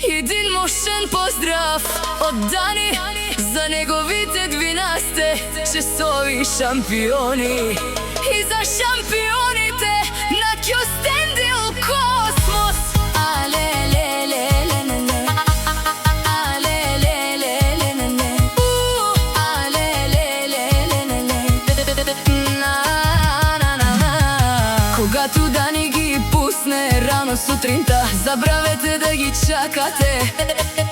Един мощен поздрав от Дани за неговите 12 часови шампиони и за шампионите на Кюстендил Космос. Когато Дани ги пусне рано сутринта, забравете да ги чакате,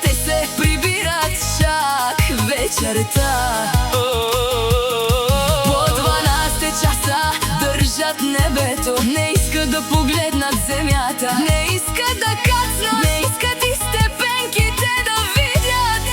те се прибират чак вечерта. По 12 часа държат небето, не искат да погледнат земята, не искат да кацнат, не искат и степенките да видят.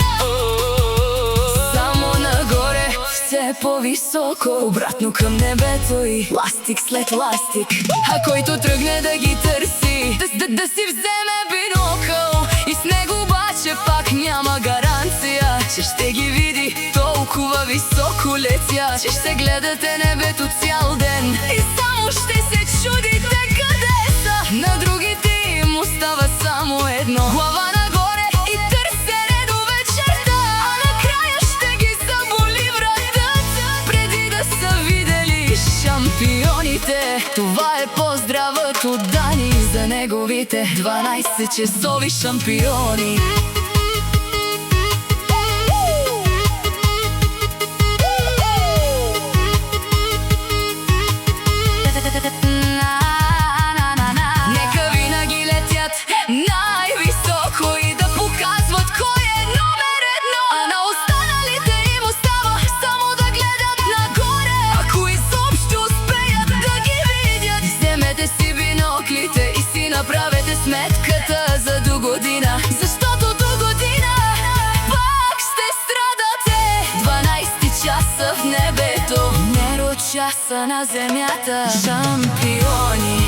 Само нагоре, все по-високо, обратно към небето и ластик след ластик. А който тръгне да ги търси, да си вземе бинокъл, и с него обаче пак няма гаранция, че ще ги види, толкова високо летя, че ще гледате небето цял ден и само ще се чудите къде са. На другите им остава само едно: глава нагоре и търсене до вечерта, а накрая ще ги заболи вратата, преди да са видели шампионите. Това е поздравът от Дани за неговите 12 часови шампиони. Нека винаги летят най-високо и да показват кой е номер едно, а на останалите им остава само да гледат нагоре, ако изобщо успеят да ги видят. Вземете си биноклите и си направете сметката за до година, защото до година пак ще страдате. 12 часа в небето, неро часа на земята, шампиони.